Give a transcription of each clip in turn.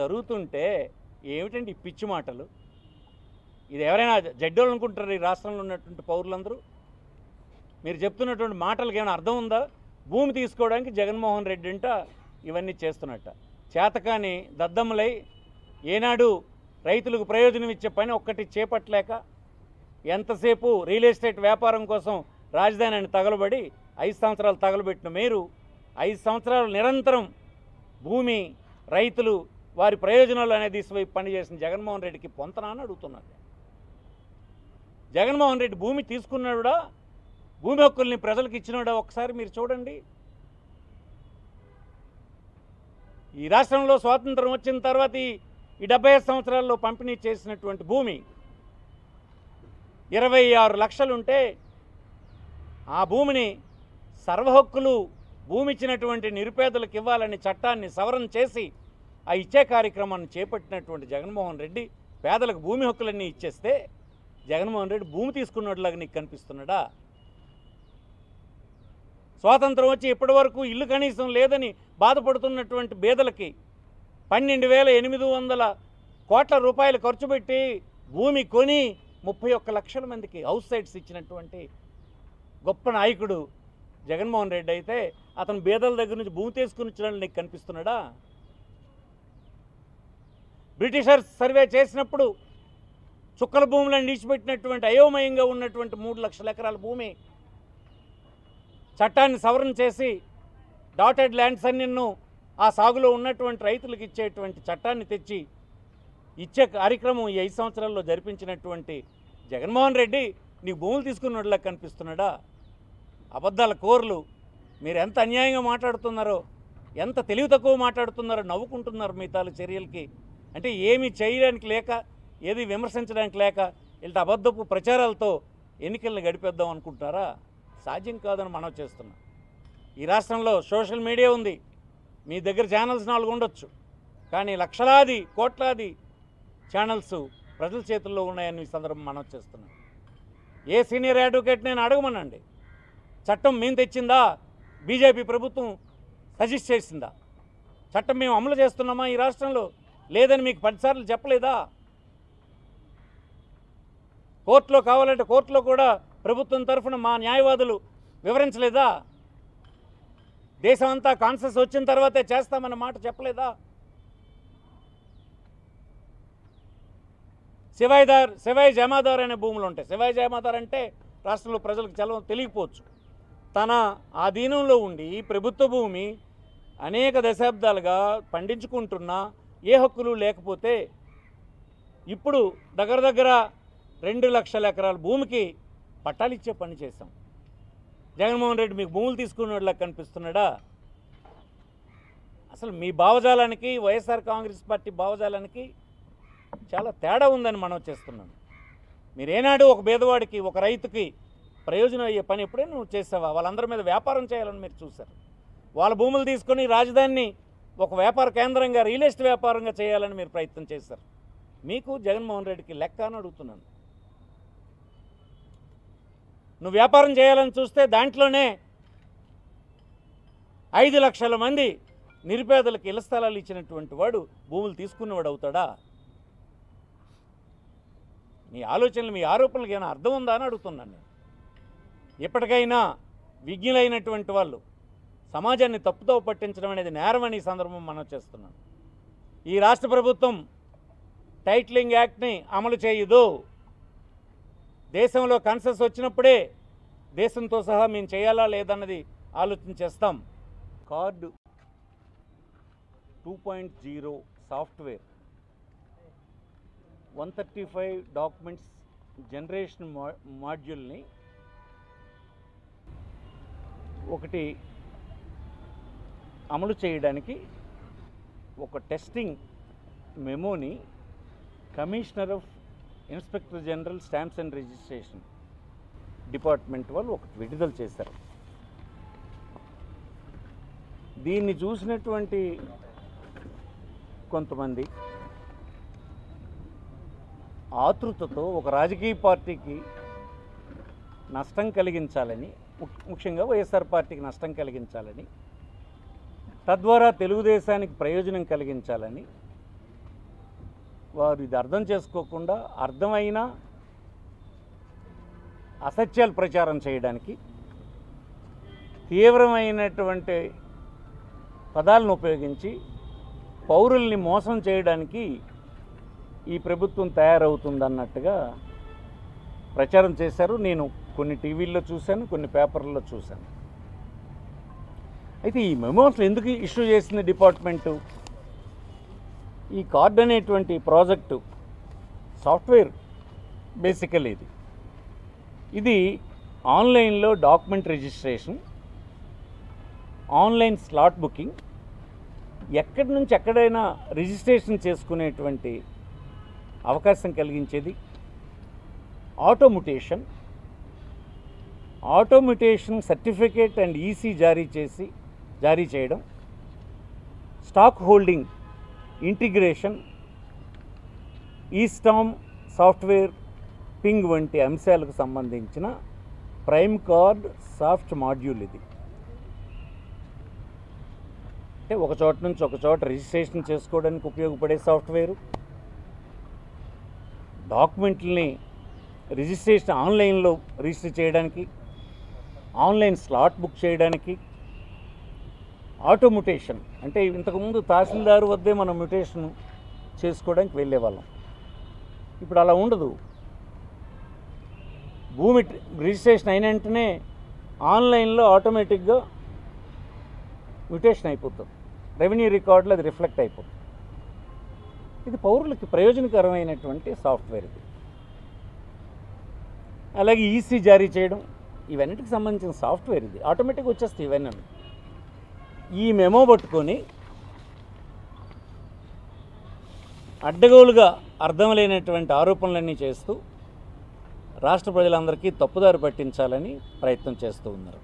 జరుగుతుంటే ఏమిటండి ఈ పిచ్చి మాటలు? ఇది ఎవరైనా జడ్డోళ్ళు అనుకుంటారు ఈ రాష్ట్రంలో ఉన్నటువంటి పౌరులందరూ? మీరు చెప్తున్నటువంటి మాటలకు ఏమైనా అర్థం ఉందా? భూమి తీసుకోవడానికి జగన్మోహన్ రెడ్డి అంట ఇవన్నీ చేస్తున్నట్ట. చేతకాని దద్దమ్మలై ఏనాడు రైతులకు ప్రయోజనం ఇచ్చే పని ఒక్కటి చేపట్టలేక ఎంతసేపు రియల్ ఎస్టేట్ వ్యాపారం కోసం రాజధానిని తగలబడి 5 సంవత్సరాలు తగలబెట్టిన మీరు 5 సంవత్సరాలు నిరంతరం భూమి రైతులు వారి ప్రయోజనాలు అనేది వైపు పనిచేసిన జగన్మోహన్ రెడ్డికి పొంతనా అని అడుగుతున్నారు. జగన్మోహన్ రెడ్డి భూమి తీసుకున్నాడా, భూమి హక్కుల్ని ప్రజలకు ఇచ్చినాడా ఒకసారి మీరు చూడండి. ఈ రాష్ట్రంలో స్వాతంత్రం వచ్చిన తర్వాత ఈ 75 సంవత్సరాల్లో పంపిణీ చేసినటువంటి భూమి 26 లక్షలుంటే ఆ భూమిని సర్వహక్కులు భూమి ఇచ్చినటువంటి నిరుపేదలకు ఇవ్వాలని చట్టాన్ని సవరణ చేసి ఆ ఇచ్చే కార్యక్రమాన్ని చేపట్టినటువంటి జగన్మోహన్ రెడ్డి పేదలకు భూమి హక్కులన్నీ ఇచ్చేస్తే జగన్మోహన్ రెడ్డి భూమి తీసుకున్నట్లాగా నీకు కనిపిస్తున్నాడా? స్వాతంత్రం వచ్చి ఇప్పటి వరకు ఇల్లు కనీసం లేదని బాధపడుతున్నటువంటి పేదలకి 12,800 కోట్ల రూపాయలు ఖర్చు పెట్టి భూమి కొని 31 లక్షల మందికి హౌస్ సైట్స్ ఇచ్చినటువంటి గొప్ప నాయకుడు జగన్మోహన్ రెడ్డి అయితే అతను పేదల దగ్గర నుంచి భూమి తీసుకుని ఇచ్చినట్లు నీకు కనిపిస్తున్నాడా? బ్రిటిషర్స్ సర్వే చేసినప్పుడు చుక్కల భూములను నిలిచిపెట్టినటువంటి అయోమయంగా ఉన్నటువంటి 3 లక్షల ఎకరాల భూమి చట్టాన్ని సవరణ చేసి డాటెడ్ ల్యాండ్స్ అన్నిన్ను ఆ సాగులో ఉన్నటువంటి రైతులకు ఇచ్చేటువంటి చట్టాన్ని తెచ్చి ఇచ్చే కార్యక్రమం ఈ 5 సంవత్సరాల్లో జరిపించినటువంటి జగన్మోహన్ రెడ్డి నీకు భూములు తీసుకున్నట్లా కనిపిస్తున్నాడా? అబద్ధాల కోర్లు మీరు ఎంత అన్యాయంగా మాట్లాడుతున్నారో, ఎంత తెలివి తక్కువ మాట్లాడుతున్నారో నవ్వుకుంటున్నారు మీ తాలూకు చర్యలకి. అంటే ఏమీ చేయడానికి లేక, ఏది విమర్శించడానికి లేక ఇలాంటి అబద్ధపు ప్రచారాలతో ఎన్నికలను గడిపేద్దాం అనుకుంటున్నారా? సాధ్యం కాదని మనం చేస్తున్నాం. ఈ రాష్ట్రంలో సోషల్ మీడియా ఉంది, మీ దగ్గర ఛానల్స్ 4 ఉండొచ్చు, కానీ లక్షలాది కోట్లాది ఛానల్స్ ప్రజల చేతుల్లో ఉన్నాయని ఈ సందర్భం మనం చేస్తున్నాం. ఏ సీనియర్ అడ్వకేట్ నేను అడగమనండి, చట్టం మేము తెచ్చిందా, బీజేపీ ప్రభుత్వం సజెస్ట్ చేసిందా? చట్టం మేము అమలు చేస్తున్నామా ఈ రాష్ట్రంలో? లేదని మీకు 10 సార్లు చెప్పలేదా? కోర్టులో కావాలంటే కోర్టులో కూడా ప్రభుత్వం తరఫున మా న్యాయవాదులు వివరించలేదా? దేశం అంతా కాన్సెస్ వచ్చిన తర్వాతే చేస్తామన్న మాట చెప్పలేదా? శివాయి జమాదార్ అనే భూములు ఉంటాయి. శివాయి జమాదార్ అంటే రాష్ట్రంలో ప్రజలకు చాలా తెలియకపోవచ్చు. తన ఆధీనంలో ఉండి ప్రభుత్వ భూమి అనేక దశాబ్దాలుగా పండించుకుంటున్నా ఏ హక్కులు లేకపోతే ఇప్పుడు దగ్గర 2 లక్షల ఎకరాల భూమికి పట్టాలు ఇచ్చే పని చేశాం. జగన్మోహన్ రెడ్డి మీకు భూములు తీసుకున్నట్లా కనిపిస్తున్నాడా? అసలు మీ భావజాలానికి వైఎస్ఆర్ కాంగ్రెస్ పార్టీ భావజాలానికి చాలా తేడా ఉందని మనం చేస్తున్నాం. మీరేనాడు ఒక పేదవాడికి, ఒక రైతుకి ప్రయోజనం అయ్యే పని ఎప్పుడైనా నువ్వు చేసావా? వాళ్ళందరి మీద వ్యాపారం చేయాలని మీరు చూశారు. వాళ్ళ భూములు తీసుకొని రాజధానిని ఒక వ్యాపార కేంద్రంగా, రియల్ ఎస్టేట్ వ్యాపారంగా చేయాలని మీరు ప్రయత్నం చేశారు. మీకు జగన్మోహన్ రెడ్డికి లెక్క అని అడుగుతున్నాను. నువ్వు వ్యాపారం చేయాలని చూస్తే దాంట్లోనే 5 లక్షల మంది నిరుపేదలకు ఇళ్ల స్థలాలు ఇచ్చినటువంటి వాడు భూములు తీసుకున్నవాడు అవుతాడా? మీ ఆలోచనలు, మీ ఆరోపణలకు ఏమైనా అర్థం ఉందా అని అడుగుతున్నాను నేను. ఎప్పటికైనా విజ్ఞులైనటువంటి వాళ్ళు సమాజాన్ని తప్పుతో పట్టించడం అనేది నేరమని ఈ సందర్భం మనం చేస్తున్నాం. ఈ రాష్ట్ర ప్రభుత్వం టైటిలింగ్ యాక్ట్ని అమలు చేయదు. దేశంలో కన్సెస్ వచ్చినప్పుడే దేశంతో సహా మేము చేయాలా లేదన్నది ఆలోచన చేస్తాం. కార్డు 2.0 సాఫ్ట్వేర్ 135 డాక్యుమెంట్స్ జనరేషన్ మాడ్యూల్ని ఒకటి అమలు చేయడానికి ఒక టెస్టింగ్ మెమోని commissioner of inspector general stamps and registration department వాళ్ళు ఒకటి విడుదల చేశారు. దీన్ని చూసినటువంటి కొంతమంది ఆతృతతో ఒక రాజకీయ పార్టీకి నష్టం కలిగించాలని, ముఖ్యంగా వైఎస్ఆర్ పార్టీకి నష్టం కలిగించాలని, తద్వారా తెలుగుదేశానికి ప్రయోజనం కలిగించాలని వారు ఇది అర్థం చేసుకోకుండా అర్థమైన అసత్యాలు ప్రచారం చేయడానికి తీవ్రమైనటువంటి పదాలను ఉపయోగించి పౌరుల్ని మోసం చేయడానికి ఈ ప్రభుత్వం తయారవుతుందన్నట్టుగా ప్రచారం చేశారు. నేను కొన్ని టీవీల్లో చూశాను, కొన్ని పేపర్లలో చూశాను. అయితే ఈ మెమోస్ ఎందుకు ఇష్యూ చేసింది డిపార్ట్మెంటు? ఈ కార్డ్ అనేటువంటి ప్రాజెక్టు సాఫ్ట్వేర్ బేసికల్ ఇది ఆన్లైన్లో document registration, online slot booking, ఎక్కడి నుంచి ఎక్కడైనా రిజిస్ట్రేషన్ చేసుకునేటువంటి అవకాశం కలిగించేది. ఆటోమ్యుటేషన్ సర్టిఫికేట్ అండ్ ఈసీ జారీ చేయడం, stock holding integration, ఈస్టామ్ software ping వంటి అంశాలకు సంబంధించిన ప్రైమ్ కార్డ్ సాఫ్ట్ మాడ్యూల్ ఇది. అంటే ఒక చోట నుంచి ఒక చోట రిజిస్ట్రేషన్ చేసుకోవడానికి ఉపయోగపడే సాఫ్ట్వేరు, డాక్యుమెంట్లని రిజిస్ట్రేషన్ ఆన్లైన్లో రిజిస్టర్ చేయడానికి, ఆన్లైన్ స్లాట్ బుక్ చేయడానికి, ఆటోమ్యుటేషన్ అంటే ఇంతకుముందు తహసీల్దారు వద్దే మనం మ్యుటేషన్ చేసుకోవడానికి వెళ్ళేవాళ్ళం. ఇప్పుడు అలా ఉండదు. భూమి రిజిస్ట్రేషన్ అయిన వెంటనే ఆన్లైన్లో ఆటోమేటిక్గా మ్యుటేషన్ అయిపోతుంది, రెవెన్యూ రికార్డులో అది రిఫ్లెక్ట్ అయిపోతుంది. ఇది పౌరులకి ప్రయోజనకరమైనటువంటి సాఫ్ట్వేర్ ఇది. అలాగే ఈసీ జారీ చేయడం, ఇవన్నిటికి సంబంధించిన సాఫ్ట్వేర్ ఇది. ఆటోమేటిక్గా వచ్చేస్తాయి ఇవన్నీ. ఈ మెమో పట్టుకొని అడ్డగోలుగా అర్థం లేనటువంటి ఆరోపణలన్నీ చేస్తూ రాష్ట్ర ప్రజలందరికీ తప్పుదారి పట్టించాలని ప్రయత్నం చేస్తూ ఉన్నారు.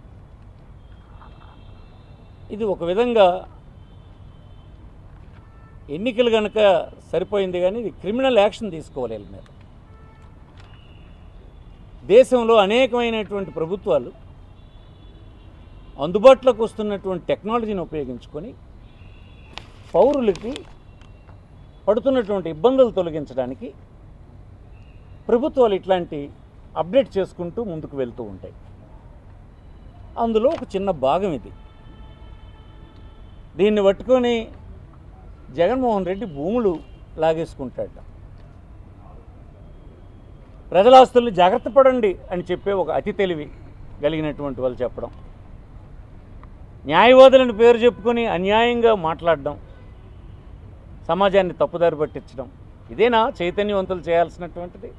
ఇది ఒక విధంగా ఎన్నికలు కనుక సరిపోయింది, కానీ ఇది క్రిమినల్ యాక్షన్ తీసుకోవాలి వీళ్ళ మీద. దేశంలో అనేకమైనటువంటి ప్రభుత్వాలు అందుబాటులోకి వస్తున్నటువంటి టెక్నాలజీని ఉపయోగించుకొని పౌరులకి పడుతున్నటువంటి ఇబ్బందులు తొలగించడానికి ప్రభుత్వాలు ఇట్లాంటి అప్డేట్ చేసుకుంటూ ముందుకు వెళ్తూ ఉంటాయి. అందులో ఒక చిన్న భాగం ఇది. దీన్ని పట్టుకొని జగన్మోహన్ రెడ్డి భూములు లాగేసుకుంటాడు. ప్రజల ఆస్తుల్ని జాగ్రత్త పడండి అని చెప్పే ఒక అతి తెలివి కలిగినటువంటి వాళ్ళు చెప్పడం, న్యాయవాదులను పేరు చెప్పుకొని అన్యాయంగా మాట్లాడడం, సమాజాన్ని తప్పుదారి పట్టించడం, ఇదేనా చైతన్యవంతులు చేయాల్సినటువంటిది?